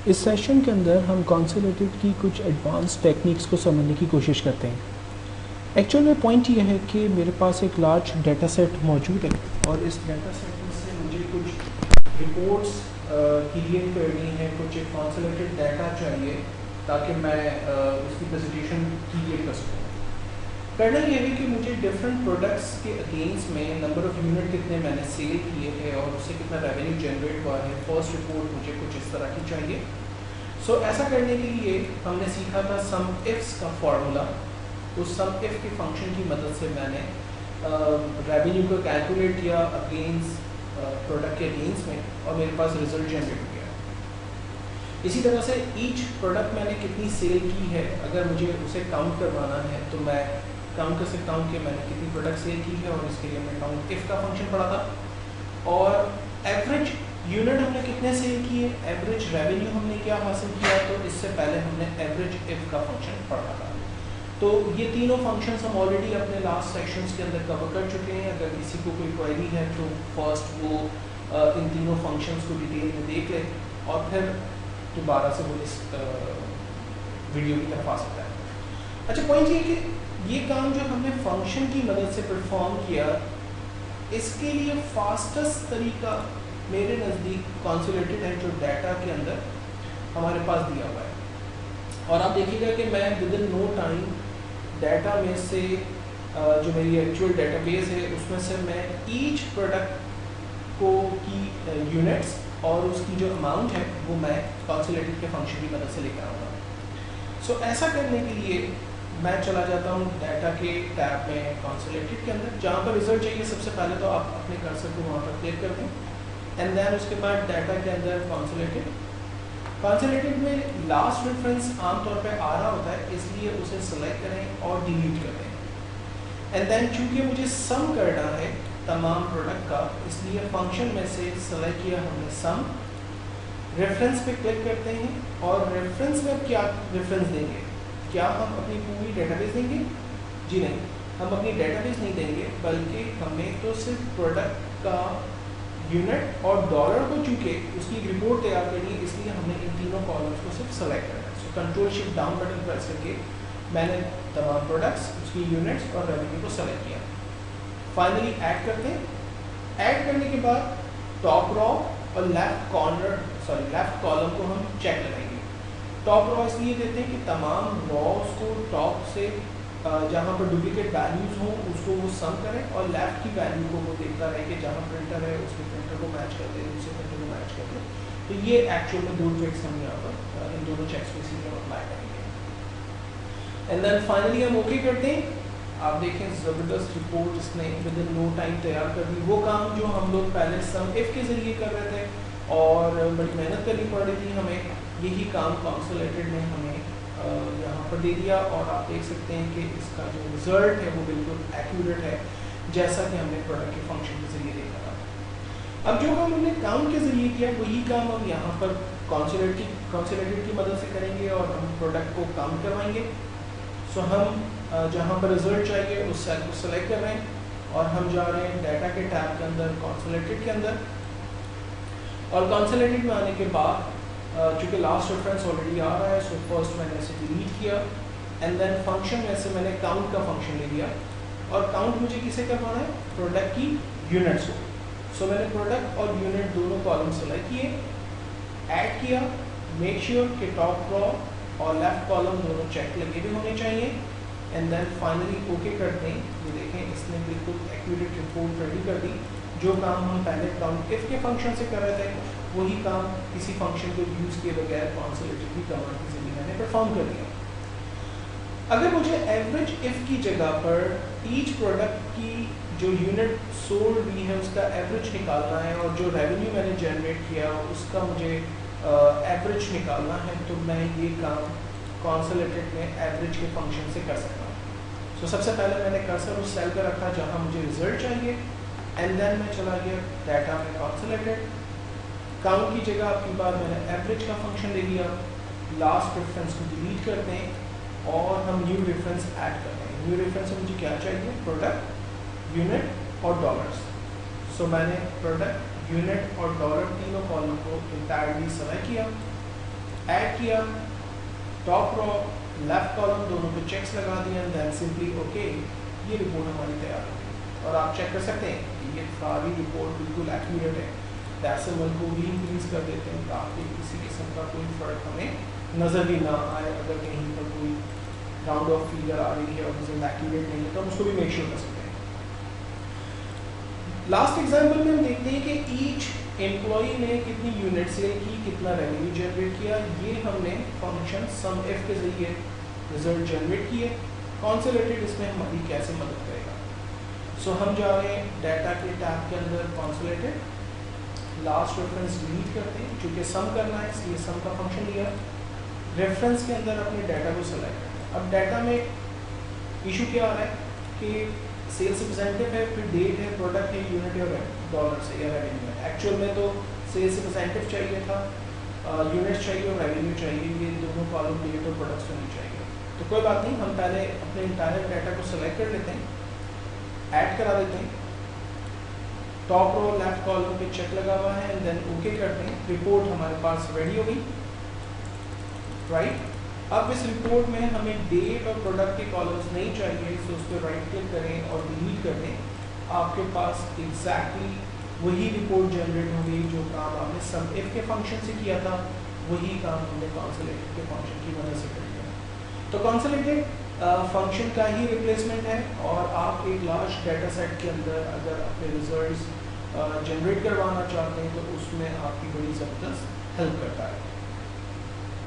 इस सेशन के अंदर हम कॉन्सोलेटेड की कुछ एडवांस टेक्निक्स को समझने की कोशिश करते हैं। एक्चुअल में पॉइंट ये है कि मेरे पास एक लार्ज डाटा सेट मौजूद है और इस डाटा सेट में से मुझे कुछ रिपोर्ट्स क्रिएट करनी है, कुछ एक कॉन्सोलेटेड डाटा चाहिए ताकि मैं उसकी प्रेजेंटेशन क्रिएट कर सकूँ। करना ये है कि मुझे डिफरेंट प्रोडक्ट्स के अगेंस्ट में नंबर ऑफ़ यूनिट कितने मैंने सेल किए हैं और उससे कितना रेवेन्यू जनरेट हुआ है, फर्स्ट रिपोर्ट मुझे कुछ इस तरह की चाहिए। सो ऐसा करने के लिए हमने सीखा था सम इफ्स का फॉर्मूला। उस सम इफ के फंक्शन की मदद से मैंने रेवेन्यू को कैलकुलेट किया अगेंस्ट प्रोडक्ट के अगेंस्ट में और मेरे पास रिजल्ट जनरेट हो गया। इसी तरह से ईच प्रोडक्ट मैंने कितनी सेल की है, अगर मुझे उसे काउंट करवाना है तो मैं काउंट कर सकता हूँ कि मैंने कितनी प्रोडक्ट सेल की है और इसके लिए मैं काउंट इफ का फंक्शन पढ़ा था। और एवरेज यूनिट हमने कितने सेल किए, एवरेज रेवेन्यू हमने क्या हासिल किया, तो इससे पहले हमने एवरेज इफ का फंक्शन पढ़ा था। तो ये तीनों फंक्शंस हम ऑलरेडी अपने लास्ट सेक्शंस के अंदर कवर कर चुके हैं। अगर किसी को कोई क्वेरी है तो फर्स्ट वो इन तीनों फंक्शंस को डिटेल में देख ले और फिर दोबारा से वो इस वीडियो की तरफ आ सकता है। अच्छा, पॉइंट ये कि ये काम जो हमने फंक्शन की मदद से परफॉर्म किया, इसके लिए फास्टेस्ट तरीका मेरे नज़दीक कॉन्सोलेटेड है जो डाटा के अंदर हमारे पास दिया हुआ है। और आप देखिएगा कि मैं within no time data में से जो मेरी एक्चुअल डाटाबेस है उसमें से मैं ईच प्रोडक्ट को की यूनिट्स और उसकी जो अमाउंट है वो मैं कॉन्सोलेटेड के फंक्शन की मदद से लेकर आऊँगा। सो ऐसा करने के लिए मैं चला जाता हूँ डाटा के टैब में कॉन्सोलेटेड के अंदर, जहाँ पर रिजल्ट चाहिए सबसे पहले तो आप अपने कर्सर को वहाँ पर क्लिक कर दें एंड देन उसके बाद डाटा के अंदर कॉन्सोलेटेड में लास्ट रेफरेंस आमतौर पे आ रहा होता है, इसलिए उसे सेलेक्ट करें और डिलीट कर दें। एंड देन चूँकि मुझे सम करना है तमाम प्रोडक्ट का, इसलिए फंक्शन में से सेलेक्ट किया हमने सम। रेफरेंस पे क्लिक करते हैं और रेफरेंस में क्या रेफरेंस देंगे, क्या हम अपनी पूरी डेटाबेस देंगे? जी नहीं, हम अपनी डेटाबेस नहीं देंगे, बल्कि हमें तो सिर्फ प्रोडक्ट का यूनिट और डॉलर को चूँकि उसकी एक रिपोर्ट तैयार करनी है, इसलिए हमने इन तीनों कॉलम्स को सिर्फ सेलेक्ट करना है। So control shift down button press करके मैंने तमाम प्रोडक्ट्स, उसकी यूनिट्स और रेवेन्यू को सेलेक्ट किया। फाइनली ऐड करते हैं। ऐड करने के बाद टॉप रॉ और लेफ्ट कॉलम को हम चेक लगाएंगे। टॉप रॉ इसलिए देते हैं कि तमाम रॉस को टॉप से जहाँ पर डुप्लीकेट वैल्यूज़ हों उसको वो सम करें और लेफ्ट की वैल्यू को वो देखता रहे कि जहाँ प्रिंटर है उसके प्रिंटर को मैच कर दे, दूसरे प्रिंटर को मैच कर दे। तो ये एक्चुअल में दो चेक्स हम यहाँ पर इन दोनों चेक्स को इसी में अप्लाई करेंगे। एंड देन फाइनली हम ओके करते हैं। आप देखें ज़बरदस्त रिपोर्ट इसने विद इन नो टाइम तैयार कर दी। वो काम जो हम लोग पहले सम इफ के ज़रिए कर रहे थे और बड़ी मेहनत करनी पड़ रही थी हमें, यही काम कॉन्सोलेटेड ने हमें यहाँ पर दे दिया। और आप देख सकते हैं कि इसका जो रिज़ल्ट है वो बिल्कुल एक्यूरेट है, जैसा कि हमने प्रोडक्ट के फंक्शन के ज़रिए देखा था। अब जो काम हमने काउंट के ज़रिए किया वही काम हम यहाँ पर कॉन्सोलेटेड की मदद से करेंगे और हम प्रोडक्ट को काउंट करवाएंगे। सो हम जहाँ पर रिजल्ट चाहिए उस सेल को सेलेक्ट कर रहे हैं और हम जा रहे हैं डाटा के टैब के अंदर कॉन्सोलेटेड के अंदर। और कॉन्सोलेटेड में आने के बाद चूँकि लास्ट रेफरेंस ऑलरेडी आ रहा है, सो फर्स्ट मैंने इसे डिलीट किया एंड देन फंक्शन में से मैंने काउंट का फंक्शन ले लिया। और काउंट मुझे किसे करवाना है? प्रोडक्ट की यूनिट्स को। सो मैंने प्रोडक्ट और यूनिट दोनों कॉलम सेलेक्ट किए, ऐड किया, मेक श्योर कि टॉप रॉ और लेफ्ट कॉलम दोनों चेक लगे हुए होने चाहिए एंड देन फाइनली ओके करते हैं। ये देखें इसने बिल्कुल एक्यूरेट रिपोर्ट रेडी कर दी। जो काम हम पहले काउंट इफ के फंक्शन से कर रहे थे वही काम किसी फंक्शन को यूज़ किए बगैर कॉन्सोलेटेड की कमांड के जरिए मैंने परफॉर्म कर दिया। अगर मुझे एवरेज इफ की जगह पर ईच प्रोडक्ट की जो यूनिट सोल्ड हुई है उसका एवरेज निकालना है और जो रेवेन्यू मैंने जनरेट किया उसका मुझे एवरेज निकालना है, तो मैं ये काम कॉन्सोलेटेड में एवरेज के फंक्शन से कर सकता हूँ। सो सबसे पहले मैंने कर्सर उस सेल पर रखा जहाँ मुझे रिजल्ट चाहिए एंड देन मैं चला गया डाटा में कॉन्सोलेटेड। काउंट की जगह आपकी बार मैंने एवरेज का फंक्शन ले लिया। लास्ट रेफरेंस को डिलीट करते हैं और हम न्यू रेफरेंस ऐड करते हैं। न्यू रेफरेंस में मुझे क्या चाहिए? प्रोडक्ट, यूनिट और डॉलर्स। सो मैंने प्रोडक्ट, यूनिट और डॉलर तीनों कॉलम को इंटायरली सेलेक्ट किया ऐड किया, टॉप रो लेफ्ट कॉलम दोनों पे चेक्स लगा दिए एंड देन सिंपली ओके, ये रिपोर्ट हमारी तैयार हो गई। और आप चेक कर सकते हैं कि ये सारी रिपोर्ट बिल्कुल एक्यूरेट है। डेसिमल को भी इंक्रीज कर देते हैं ताकि किसी किस्म का कोई फर्क हमें नज़र भी ना आए। अगर कहीं पर कोई राउंड ऑफ फिगर आ रही है और रिजल्ट एक्यूरेट नहीं है तो हम उसको भी मेक श्योर कर सकते हैं। लास्ट एग्जाम्पल में हम देखते हैं कि ईच एम्प्लॉई ने कितनी यूनिट सेल की, कितना रेवेन्यू जनरेट किया। ये हमने फंक्शन सम इफ के जरिए रिजल्ट जनरेट किए। कॉन्सोलेटेड इसमें हमारी कैसे मदद करेगा। सो हम जा रहे हैं डाटा के टैब के अंदर, कॉन्सोलेटेड, लास्ट रेफरेंस डिलीट करते हैं क्योंकि सम करना है इसलिए सम का फंक्शन लिया। रेफरेंस के अंदर अपने डाटा को सेलेक्ट करते हैं। अब डाटा में इशू क्या आ रहा है कि सेल्स रिप्रेजेंटेटिव है, फिर डेट है, प्रोडक्ट है, यूनिट है और डॉलर से या रेवेन्यू है। एक्चुअल में तो सेल्स रिप्रेजेंटेटिव चाहिए था, यूनिट्स चाहिए और रेवेन्यू चाहिए, ये दोनों कॉलम डेट और प्रोडक्ट्स होनी चाहिए। तो कोई बात नहीं, हम पहले अपने इंटायर डाटा को सेलेक्ट कर लेते हैं, ऐड करा देते हैं, टॉप रो लेफ्ट कॉलम पे चेक लगा हुआ है एंड देन ओके करते हैं। रिपोर्ट हमारे पास रेडी हो गई, राइट। अब इस रिपोर्ट में हमें डेट और प्रोडक्ट के कॉलम्स नहीं चाहिए, तो उस पर राइट क्लिक करें और डिलीट कर दें। आपके पास एग्जैक्टली वही रिपोर्ट जनरेट हो गई जो काम आपने सम इफ के फंक्शन से किया था, वही काम हमने कॉन्सोलेटेड के फंक्शन की मदद से कर लिया। तो कॉन्सोलेटेड फंक्शन का ही रिप्लेसमेंट है और आप एक लार्ज डाटा सेट के अंदर अगर अपने रिजल्ट्स जनरेट करवाना चाहते हैं तो उसमें आपकी बड़ी ज़बरदस्त हेल्प करता है।